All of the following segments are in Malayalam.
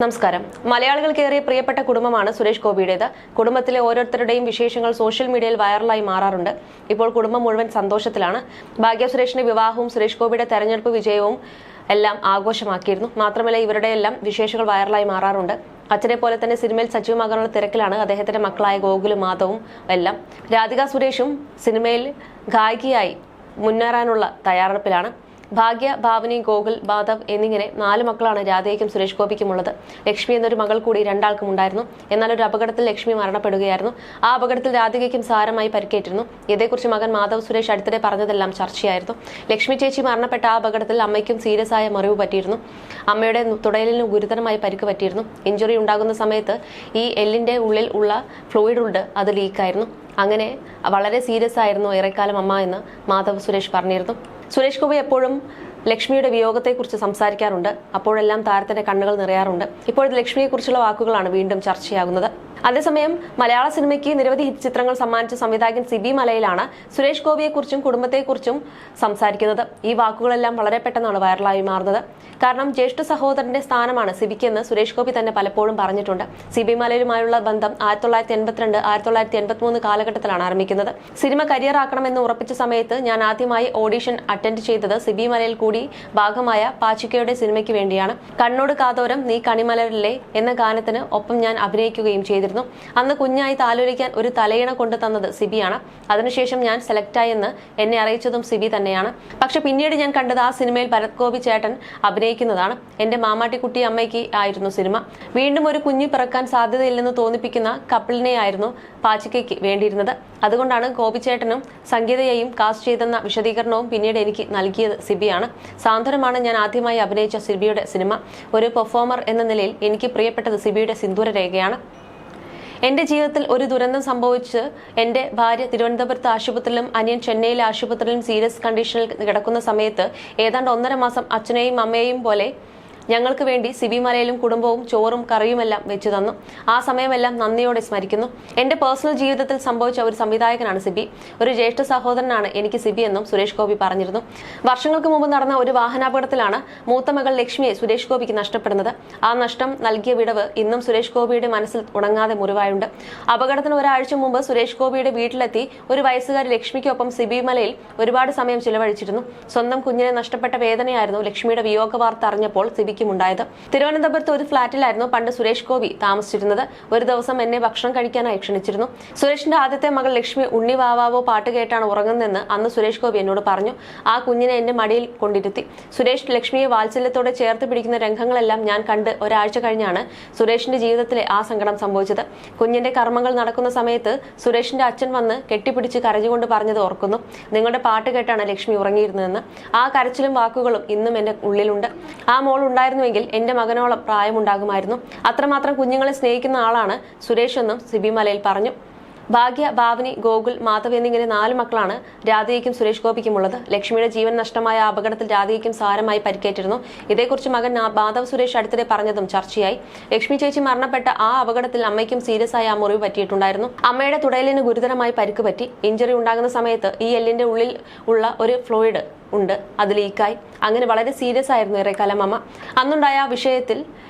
നമസ്കാരം. മലയാളികൾക്കേറെ പ്രിയപ്പെട്ട കുടുംബമാണ് സുരേഷ് ഗോപിയുടേത്. കുടുംബത്തിലെ ഓരോരുത്തരുടെയും വിശേഷങ്ങൾ സോഷ്യൽ മീഡിയയിൽ വൈറലായി മാറാറുണ്ട്. ഇപ്പോൾ കുടുംബം മുഴുവൻ സന്തോഷത്തിലാണ്. ഭാഗ്യ സുരേഷിന്റെ വിവാഹവും സുരേഷ് ഗോപിയുടെ തെരഞ്ഞെടുപ്പ് വിജയവും എല്ലാം ആഘോഷമാക്കിയിരുന്നു. മാത്രമല്ല, ഇവരുടെ എല്ലാം വിശേഷങ്ങൾ വൈറലായി മാറാറുണ്ട്. അച്ഛനെ പോലെ തന്നെ സിനിമയിൽ സജീവമാകാനുള്ള തിരക്കിലാണ് അദ്ദേഹത്തിന്റെ മക്കളായ ഗോകുലും മാധവും എല്ലാം. രാധിക സുരേഷും സിനിമയിൽ ഗായികയായി മുന്നേറാനുള്ള തയ്യാറെടുപ്പിലാണ്. ഭാഗ്യ, ഭാവനി, ഗോകുൽ, മാധവ് എന്നിങ്ങനെ 4 മക്കളാണ് രാധയ്ക്കും സുരേഷ് ഗോപിക്കുമുള്ളത്. ലക്ഷ്മി എന്നൊരു മകൾ കൂടി രണ്ടാൾക്കും ഉണ്ടായിരുന്നു. എന്നാൽ ഒരു അപകടത്തിൽ ലക്ഷ്മി മരണപ്പെടുകയായിരുന്നു. ആ അപകടത്തിൽ രാധികയ്ക്കും സാരമായി പരിക്കേറ്റിരുന്നു. ഇതേക്കുറിച്ച് മകൻ മാധവ് സുരേഷ് അടുത്തിടെ പറഞ്ഞതെല്ലാം ചർച്ചയായിരുന്നു. ലക്ഷ്മി ചേച്ചി മരണപ്പെട്ട ആ അപകടത്തിൽ അമ്മയ്ക്കും സീരിയസ് ആയ മുറിവ് പറ്റിയിരുന്നു. അമ്മയുടെ തുടയലിന് ഗുരുതരമായി പരിക്ക് പറ്റിയിരുന്നു. ഇഞ്ചുറി ഉണ്ടാകുന്ന സമയത്ത് ഈ എല്ലിന്റെ ഉള്ളിൽ ഉള്ള ഫ്ലൂയിഡ് ഉണ്ട്, അത് ലീക്കായിരുന്നു. അങ്ങനെ വളരെ സീരിയസ് ആയിരുന്നു ഏറെക്കാലം അമ്മ എന്ന് മാധവ് സുരേഷ് പറഞ്ഞിരുന്നു. സുരേഷ് ഗോപി എപ്പോഴും ലക്ഷ്മിയുടെ വിയോഗത്തെക്കുറിച്ച് സംസാരിക്കാറുണ്ട്. അപ്പോഴെല്ലാം താരത്തിന്റെ കണ്ണുകൾ നിറയാറുണ്ട്. ഇപ്പോഴത്തെ ലക്ഷ്മിയെക്കുറിച്ചുള്ള വാക്കുകളാണ് വീണ്ടും ചർച്ചയാകുന്നത്. അതേസമയം മലയാള സിനിമയ്ക്ക് നിരവധി ഹിറ്റ് ചിത്രങ്ങൾ സമ്മാനിച്ച സംവിധായകൻ സിബി മലയിലാണ് സുരേഷ് ഗോപിയെക്കുറിച്ചും കുടുംബത്തെക്കുറിച്ചും സംസാരിക്കുന്നത്. ഈ വാക്കുകളെല്ലാം വളരെ പെട്ടെന്നാണ് വൈറലായി മാറുന്നത്. കാരണം ജ്യേഷ്ഠ സഹോദരന്റെ സ്ഥാനമാണ് സിബിക്കെന്ന് സുരേഷ് ഗോപി തന്നെ പലപ്പോഴും പറഞ്ഞിട്ടുണ്ട്. സിബി മലയിലുമായുള്ള ബന്ധം 1982, 1983 കാലഘട്ടത്തിലാണ് ആരംഭിക്കുന്നത്. സിനിമ കരിയർ ആക്കണമെന്ന് ഉറപ്പിച്ച സമയത്ത് ഞാൻ ആദ്യമായി ഓഡിഷൻ അറ്റൻഡ് ചെയ്തത് സിബി മലയിൽ കൂടി ഭാഗമായ പാച്ചിക്കയുടെ സിനിമയ്ക്ക് വേണ്ടിയാണ്. കണ്ണോട് കാതോരം നീ കണിമലരിലെ എന്ന ഗാനത്തിന് ഒപ്പം ഞാൻ അഭിനയിക്കുകയും ചെയ്തിരുന്നു. അന്ന് കുഞ്ഞായി താലോലിക്കാൻ ഒരു തലയിണ കൊണ്ടു തന്നത് സിബിയാണ്. അതിനുശേഷം ഞാൻ സെലക്ടായി എന്ന് എന്നെ അറിയിച്ചതും സിബി തന്നെയാണ്. പക്ഷെ പിന്നീട് ഞാൻ കണ്ടത് ആ സിനിമയിൽ ഭരത് ഗോപി ചേട്ടൻ അഭിനയിക്കുന്നതാണ്. എന്റെ മാമാട്ടിക്കുട്ടി അമ്മയ്ക്ക് ആയിരുന്നു സിനിമ. വീണ്ടും ഒരു കുഞ്ഞ് പിറക്കാൻ സാധ്യതയില്ലെന്ന് തോന്നിപ്പിക്കുന്ന കപ്പിളിനെയായിരുന്നു പാച്ചിക്കയ്ക്ക് വേണ്ടിയിരുന്നത്. അതുകൊണ്ടാണ് ഗോപിച്ചേട്ടനും സംഗീതയെയും കാസ്റ്റ് ചെയ്തെന്ന വിശദീകരണവും പിന്നീട് എനിക്ക് നൽകിയത് സിബിയാണ്. സാന്ത്വനമാണ് ഞാൻ ആദ്യമായി അഭിനയിച്ച സിബിയുടെ സിനിമ. ഒരു പെർഫോമർ എന്ന നിലയിൽ എനിക്ക് പ്രിയപ്പെട്ടത് സിബിയുടെ സിന്ദൂര രേഖയാണ്. എന്റെ ജീവിതത്തിൽ ഒരു ദുരന്തം സംഭവിച്ച് എന്റെ ഭാര്യ തിരുവനന്തപുരത്ത് ആശുപത്രിയിലും അനിയൻ ചെന്നൈയിലെ ആശുപത്രിയിലും സീരിയസ് കണ്ടീഷനിൽ കിടക്കുന്ന സമയത്ത് ഏതാണ്ട് 1.5 മാസം അച്ഛനെയും അമ്മയെയും പോലെ ഞങ്ങൾക്ക് വേണ്ടി സിബി മലയിലും കുടുംബവും ചോറും കറിയുമെല്ലാം വെച്ചു തന്നു. ആ സമയമെല്ലാം നന്ദിയോടെ സ്മരിക്കുന്നു. എന്റെ പേഴ്സണൽ ജീവിതത്തിൽ സംഭവിച്ച ഒരു സംവിധായകനാണ് സിബി. ഒരു ജ്യേഷ്ഠ സഹോദരനാണ് എനിക്ക് സിബി എന്നും സുരേഷ് ഗോപി പറഞ്ഞിരുന്നു. വർഷങ്ങൾക്ക് മുമ്പ് നടന്ന ഒരു വാഹനാപകടത്തിലാണ് മൂത്ത മകൾ ലക്ഷ്മിയെ സുരേഷ് ഗോപിക്ക് നഷ്ടപ്പെടുന്നത്. ആ നഷ്ടം നൽകിയ വിടവ് ഇന്നും സുരേഷ് ഗോപിയുടെ മനസ്സിൽ ഉണങ്ങാതെ മുറിവായുണ്ട്. അപകടത്തിന് ഒരാഴ്ച മുമ്പ് സുരേഷ് ഗോപിയുടെ വീട്ടിലെത്തി ഒരു വയസ്സുകാരി ലക്ഷ്മിക്കൊപ്പം സിബി മലയിൽ ഒരുപാട് സമയം ചിലവഴിച്ചിരുന്നു. സ്വന്തം കുഞ്ഞിനെ നഷ്ടപ്പെട്ട വേദനയായിരുന്നു ലക്ഷ്മിയുടെ വിയോഗ വാർത്ത അറിഞ്ഞപ്പോൾ സിബി ഉണ്ടായത്. തിരുവനന്തപുരത്ത് ഒരു ഫ്ളാറ്റിലായിരുന്നു പണ്ട് സുരേഷ് ഗോപി താമസിച്ചിരുന്നത്. ഒരു ദിവസം എന്നെ ഭക്ഷണം കഴിക്കാനായി ക്ഷണിച്ചിരുന്നു. സുരേഷിന്റെ ആദ്യത്തെ മകൾ ലക്ഷ്മി ഉണ്ണി വാവാവോ പാട്ട് കേട്ടാണ് ഉറങ്ങുന്നതെന്ന് അന്ന് സുരേഷ് ഗോപി എന്നോട് പറഞ്ഞു. ആ കുഞ്ഞിനെ എന്റെ മടിയിൽ കൊണ്ടിരുത്തി. സുരേഷ് ലക്ഷ്മിയെ വാത്സല്യത്തോടെ ചേർത്ത് പിടിക്കുന്ന രംഗങ്ങളെല്ലാം ഞാൻ കണ്ട് ഒരാഴ്ച കഴിഞ്ഞാണ് സുരേഷിന്റെ ജീവിതത്തിലെ ആ സങ്കടം സംഭവിച്ചത്. കുഞ്ഞിന്റെ കർമ്മങ്ങൾ നടക്കുന്ന സമയത്ത് സുരേഷിന്റെ അച്ഛൻ വന്ന് കെട്ടിപ്പിടിച്ച് കരഞ്ഞുകൊണ്ട് പറഞ്ഞത് ഓർക്കുന്നു. നിങ്ങളുടെ പാട്ട് കേട്ടാണ് ലക്ഷ്മി ഉറങ്ങിയിരുന്നതെന്ന്. ആ കരച്ചിലും വാക്കുകളും ഇന്നും എന്റെ ഉള്ളിലുണ്ട്. ആ മോൾ െങ്കിൽ എന്റെ മകനോളം പ്രായമുണ്ടാകുമായിരുന്നു. അത്രമാത്രം കുഞ്ഞുങ്ങളെ സ്നേഹിക്കുന്ന ആളാണ് സുരേഷ് എന്നും സിബി മലയിൽ പറഞ്ഞു. ഭാഗ്യ, ഭാവനി, ഗോകുൽ, മാധവ് എന്നിങ്ങനെ 4 മക്കളാണ് രാധികയ്ക്കും സുരേഷ് ഗോപിക്കുമുള്ളത്. ലക്ഷ്മിയുടെ ജീവൻ നഷ്ടമായ അപകടത്തിൽ രാധികയ്ക്കും സാരമായി പരിക്കേറ്റിരുന്നു. ഇതേക്കുറിച്ച് മകൻ മാധവ് സുരേഷ് അടുത്തിടെ പറഞ്ഞതും ചർച്ചയായി. ലക്ഷ്മി ചേച്ചി മരണപ്പെട്ട ആ അപകടത്തിൽ അമ്മയ്ക്കും സീരിയസ് ആയ ആ മുറിവ് പറ്റിയിട്ടുണ്ടായിരുന്നു. അമ്മയുടെ തുടയലിന് ഗുരുതരമായി പരിക്ക് പറ്റി. ഇഞ്ചുറി ഉണ്ടാകുന്ന സമയത്ത് ഈ എല്ലിന്റെ ഉള്ളിൽ ഉള്ള ഒരു ഫ്ലൂയിഡ് ഉണ്ട്, അത് ലീക്കായി. അങ്ങനെ വളരെ സീരിയസ് ആയിരുന്നു ഏറെക്കാലം അമ്മ. അന്നുണ്ടായ ആ വിഷയത്തിൽ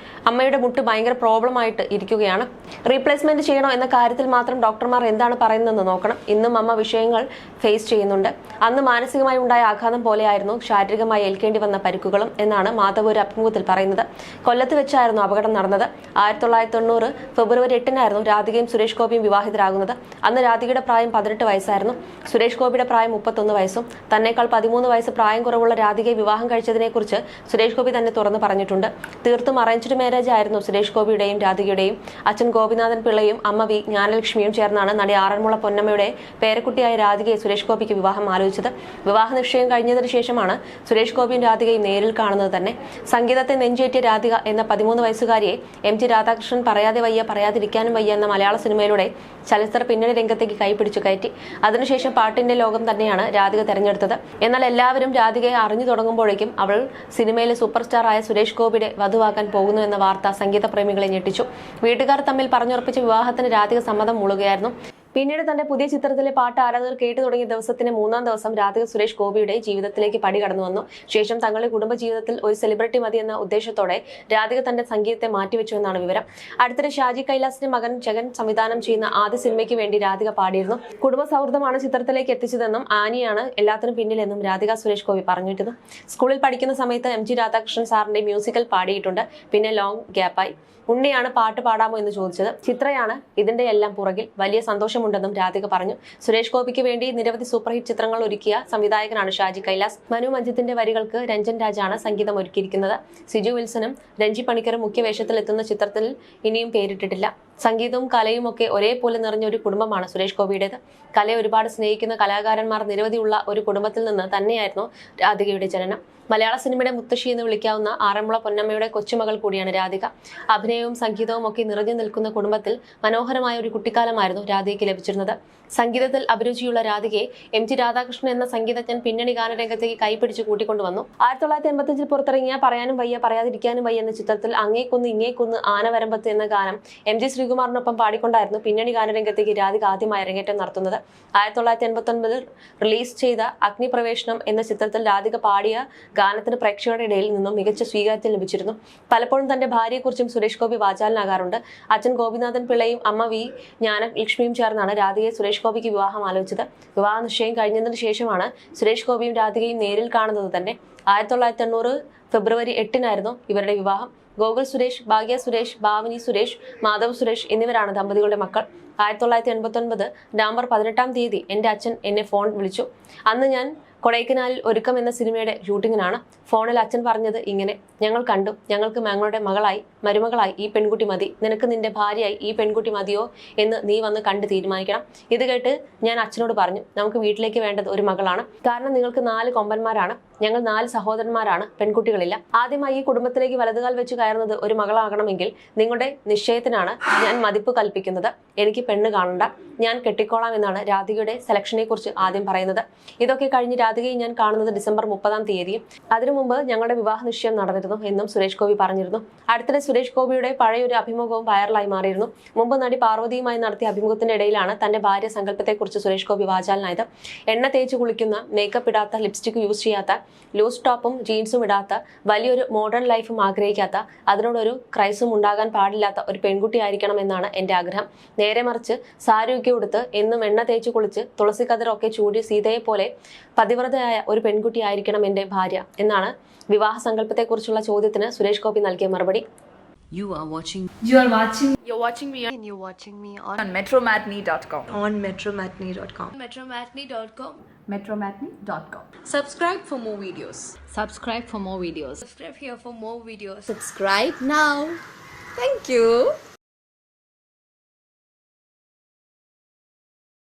അമ്മയുടെ മുട്ട് ഭയങ്കര പ്രോബ്ലം ആയിട്ട് ഇരിക്കുകയാണ്. റീപ്ലേസ്മെന്റ് ചെയ്യണോ എന്ന കാര്യത്തിൽ മാത്രം ഡോക്ടർമാർ എന്താണ് പറയുന്നതെന്ന് നോക്കണം. ഇന്നും അമ്മ വിഷയങ്ങൾ ഫേസ് ചെയ്യുന്നുണ്ട്. അന്ന് മാനസികമായി ഉണ്ടായ ആഘാതം പോലെയായിരുന്നു ശാരീരികമായി ഏൽക്കേണ്ടി വന്ന പരിക്കുകളും എന്നാണ് മാധവ് ഒരു അഭിമുഖത്തിൽ പറയുന്നത്. കൊല്ലത്ത് വെച്ചായിരുന്നു അപകടം നടന്നത്. 1990 ഫെബ്രുവരി 8-നായിരുന്നു രാധികയും സുരേഷ് ഗോപിയും വിവാഹിതരാകുന്നത്. അന്ന് രാധികയുടെ പ്രായം 18 വയസ്സായിരുന്നു. സുരേഷ് ഗോപിയുടെ പ്രായം 31 വയസ്സും. തന്നേക്കാൾ 13 വയസ്സ് പ്രായം കുറവുള്ള രാധികയെ വിവാഹം കഴിച്ചതിനെക്കുറിച്ച് സുരേഷ് ഗോപി തന്നെ തുറന്നു പറഞ്ഞിട്ടുണ്ട്. തീർത്തും അറേഞ്ച്ഡ് മാരേജ് ആയിരുന്നു സുരേഷ് ഗോപിയുടെയും രാധികയുടെയും. അച്ഛൻ ഗോപിനാഥൻ പിള്ളയും അമ്മ വി ജ്ഞാനലക്ഷ്മിയും ചേർന്നാണ് നടി ആറന്മുള പൊന്നമ്മയുടെ പേരക്കുട്ടിയായ രാധികയെ സുരേഷ് ഗോപിക്ക് വിവാഹം ആലോചിച്ചത്. വിവാഹ നിശ്ചയം കഴിഞ്ഞതിന് ശേഷമാണ് സുരേഷ് ഗോപിയും രാധികയും നേരിൽ കാണുന്നത് തന്നെ. സംഗീതത്തെ നെഞ്ചേറ്റിയ രാധിക എന്ന 13 വയസ്സുകാരിയെ MG രാധാകൃഷ്ണൻ പറയാതെ വയ്യ പറയാതിരിക്കാനും വയ്യ എന്ന മലയാള സിനിമയിലൂടെ ചലച്ചിത്ര പിന്നണി രംഗത്തേക്ക് കൈപിടിച്ചു കയറ്റി. അതിനുശേഷം പാട്ടിന്റെ ലോകം തന്നെയാണ് രാധിക തെരഞ്ഞെടുത്തത്. എന്നാൽ എല്ലാവരും രാധികയെ അറിഞ്ഞു തുടങ്ങുമ്പോഴേക്കും അവൾ സിനിമയിലെ സൂപ്പർ സ്റ്റാർ ആയ സുരേഷ് ഗോപിയുടെ വധുവാക്കാൻ പോകുന്നു എന്ന വാർത്ത സംഗീത പ്രേമികളെ ഞെട്ടിച്ചു. വീട്ടുകാർ തമ്മിൽ പറഞ്ഞുറപ്പിച്ച വിവാഹത്തിന് രാധിക സമ്മതം മൂളുകയായിരുന്നു. പിന്നീട് തന്റെ പുതിയ ചിത്രത്തിലെ പാട്ട് ആരാധകർ കേട്ടു തുടങ്ങിയ ദിവസത്തിന്റെ 3-ാം ദിവസം രാധിക സുരേഷ് ഗോപിയുടെ ജീവിതത്തിലേക്ക് പടി കടന്നു വന്നു. ശേഷം തങ്ങളുടെ കുടുംബജീവിതത്തിൽ ഒരു സെലിബ്രിറ്റി മതിയെന്ന ഉദ്ദേശത്തോടെ രാധിക തന്റെ സംഗീതത്തെ മാറ്റിവെച്ചുവെന്നാണ് വിവരം. അടുത്തിടെ ഷാജി കൈലാസിന്റെ മകൻ ജഗൻ സംവിധാനം ചെയ്യുന്ന ആദ്യ സിനിമയ്ക്ക് വേണ്ടി രാധിക പാടിയിരുന്നു. കുടുംബ സൗഹൃദമാണ് ചിത്രത്തിലേക്ക് എത്തിച്ചതെന്നും ആനിയാണ് എല്ലാത്തിനും പിന്നിലെന്നും രാധിക സുരേഷ് ഗോപി പറഞ്ഞിരുന്നു. സ്കൂളിൽ പഠിക്കുന്ന സമയത്ത് MG രാധാകൃഷ്ണൻ സാറിന്റെ മ്യൂസിക്കൽ പാടിയിട്ടുണ്ട്. പിന്നെ ലോങ് ഗ്യാപ്പായി. ഉണ്ണിയാണ് പാട്ട് പാടാമോ എന്ന് ചോദിച്ചത്. ചിത്രയാണ് ഇതിന്റെ എല്ലാം പുറകിൽ. വലിയ സന്തോഷമുണ്ടെന്നും രാധിക പറഞ്ഞു. സുരേഷ് ഗോപിക്ക് വേണ്ടി നിരവധി സൂപ്പർഹിറ്റ് ചിത്രങ്ങൾ ഒരുക്കിയ സംവിധായകനാണ് ഷാജി കൈലാസ്. മനു മഞ്ജിത്തിന്റെ വരികൾക്ക് രഞ്ജൻ രാജാണ് സംഗീതം ഒരുക്കിയിരിക്കുന്നത്. സിജു വിൽസണും രഞ്ജി പണിക്കറും മുഖ്യവേഷത്തിലെത്തുന്ന ചിത്രത്തിൽ ഇനിയും പേരിട്ടിട്ടില്ല. സംഗീതവും കലയും ഒക്കെ ഒരേപോലെ നിറഞ്ഞ ഒരു കുടുംബമാണ് സുരേഷ് ഗോപിയുടേത്. കലയെ ഒരുപാട് സ്നേഹിക്കുന്ന കലാകാരന്മാർ നിരവധിയുള്ള ഒരു കുടുംബത്തിൽ നിന്ന് തന്നെയായിരുന്നു രാധികയുടെ ജനനം. മലയാള സിനിമയുടെ മുത്തശ്ശി എന്ന് വിളിക്കാവുന്ന ആറന്മുള പൊന്നമ്മയുടെ കൊച്ചുമകൾ കൂടിയാണ് രാധിക. അഭിനയവും സംഗീതവും ഒക്കെ നിറഞ്ഞു നിൽക്കുന്ന കുടുംബത്തിൽ മനോഹരമായ ഒരു കുട്ടിക്കാലമായിരുന്നു രാധികയ്ക്ക് ലഭിച്ചിരുന്നത്. സംഗീതത്തിൽ അഭിരുചിയുള്ള രാധികയെ MG രാധാകൃഷ്ണൻ എന്ന സംഗീതജ്ഞൻ പിന്നണി ഗാനരംഗത്തേക്ക് കൈപിടിച്ച് കൂട്ടിക്കൊണ്ടുവന്നു. 1985 പുറത്തിറങ്ങിയ പറയാനും വയ്യ പറയാതിരിക്കാനും വയ്യ എന്ന ചിത്രത്തിൽ അങ്ങേക്കൊന്ന് ഇങ്ങേക്കൊന്ന് ആനവരമ്പത്ത് എന്ന ഗാനം MG ശ്രീകുമാറിനൊപ്പം പാടിക്കൊണ്ടായിരുന്നു പിന്നണി ഗാനരംഗത്തേക്ക് രാധിക ആദ്യമായി അരങ്ങേറ്റം നടത്തുന്നത്. 1989 റിലീസ് ചെയ്ത അഗ്നിപ്രവേശനം എന്ന ചിത്രത്തിൽ രാധിക പാടിയ ഗാനത്തിന് പ്രേക്ഷകരുടെ ഇടയിൽ നിന്നും മികച്ച സ്വീകാര്യത ലഭിച്ചിരുന്നു. പലപ്പോഴും തന്റെ ഭാര്യയെക്കുറിച്ചും സുരേഷ് ഗോപി വാചാലനാകാറുണ്ട്. അച്ഛൻ ഗോപിനാഥൻ പിള്ളയും അമ്മ V ജ്ഞാനലക്ഷ്മിയും ചേർന്നാണ് രാധികയെ സുരേഷ് ഗോപിക്ക് വിവാഹം ആലോചിച്ചത്. വിവാഹ നിശ്ചയം കഴിഞ്ഞതിന് ശേഷമാണ് സുരേഷ് ഗോപിയും രാധികയും നേരിൽ കാണുന്നത് തന്നെ. 1990 ഫെബ്രുവരി 8-നായിരുന്നു ഇവരുടെ വിവാഹം. ഗോകുൽ സുരേഷ്, ഭാഗ്യ സുരേഷ്, ഭാവനി സുരേഷ്, മാധവ് സുരേഷ് എന്നിവരാണ് ദമ്പതികളുടെ മക്കൾ. 1989 നവംബർ 18-ാം തീയതി എന്റെ അച്ഛൻ എന്നെ ഫോൺ വിളിച്ചു. അന്ന് ഞാൻ കൊടൈക്കനാലിൽ ഒരുക്കം എന്ന സിനിമയുടെ ഷൂട്ടിങ്ങിനാണ്. ഫോണിൽ അച്ഛൻ പറഞ്ഞത് ഇങ്ങനെ: ഞങ്ങൾ കണ്ടു, ഞങ്ങൾക്ക് ഞങ്ങളുടെ മകളായി മരുമകളായി ഈ പെൺകുട്ടി മതി, നിനക്ക് നിന്റെ ഭാര്യയായി ഈ പെൺകുട്ടി മതിയോ എന്ന് നീ വന്ന് കണ്ട് തീരുമാനിക്കണം. ഇത് കേട്ട് ഞാൻ അച്ഛനോട് പറഞ്ഞു, നമുക്ക് വീട്ടിലേക്ക് വേണ്ടത് ഒരു മകളാണ്. കാരണം നിങ്ങൾക്ക് 4 കൊമ്പന്മാരാണ്, ഞങ്ങൾ 4 സഹോദരന്മാരാണ്, പെൺകുട്ടികളില്ല. ആദ്യമായി ഈ കുടുംബത്തിലേക്ക് വലതുകാൽ വെച്ച് കയറുന്നത് ഒരു മകളാകണമെങ്കിൽ നിങ്ങളുടെ നിശ്ചയത്തിനാണ് ഞാൻ മതിപ്പ് കൽപ്പിക്കുന്നത്. എനിക്ക് പെണ്ണ് കാണണ്ട, ഞാൻ കെട്ടിക്കോളാം എന്നാണ് രാധികയുടെ സെലക്ഷനെ കുറിച്ച് ആദ്യം പറയുന്നത്. ഇതൊക്കെ കഴിഞ്ഞ് രാധികയെ ഞാൻ കാണുന്നത് ഡിസംബർ 30-ാം തീയതിയും. അതിനു മുമ്പ് ഞങ്ങളുടെ വിവാഹ നിശ്ചയം നടന്നിരുന്നു എന്നും സുരേഷ് ഗോപി പറഞ്ഞിരുന്നു. അടുത്തിടെ സുരേഷ് ഗോപിയുടെ പഴയൊരു അഭിമുഖവും വൈറലായി മാറിയിരുന്നു. മുമ്പ് നടി പാർവതിയുമായി നടത്തിയ അഭിമുഖത്തിന്റെ ഇടയിലാണ് തന്റെ ഭാര്യ സങ്കല്പത്തെക്കുറിച്ച് സുരേഷ് ഗോപി വാചാലനായത്. എണ്ണ തേച്ച് കുളിക്കുന്ന, മേക്കപ്പ് ഇടാത്ത, ലിപ്സ്റ്റിക് യൂസ് ചെയ്യാത്ത, ലൂസ് ടോപ്പും ജീൻസും ഇടാത്ത, വലിയൊരു മോഡേൺ ലൈഫും ആഗ്രഹിക്കാത്ത, അതിനോടൊരു ക്രൈസും ഉണ്ടാകാൻ പാടില്ലാത്ത ഒരു പെൺകുട്ടി ആയിരിക്കണം എന്നാണ് എന്റെ ആഗ്രഹം. നേരെ മറിച്ച് സാരിയൊക്കെ ഉടുത്ത് എന്നും എണ്ണ തേച്ച് കുളിച്ച് തുളസിക്കതിരൊക്കെ ചൂടി സീതയെ പോലെ പതിവ്രതയായ ഒരു പെൺകുട്ടി ആയിരിക്കണം എന്റെ ഭാര്യ എന്നാണ് വിവാഹ സങ്കല്പത്തെക്കുറിച്ചുള്ള ചോദ്യത്തിന് സുരേഷ് ഗോപി നൽകിയ മറുപടി. You're watching me on metromatney.com. metromatney.com. Subscribe for more videos. Subscribe for more videos. Subscribe here for more videos. Subscribe now. Thank you.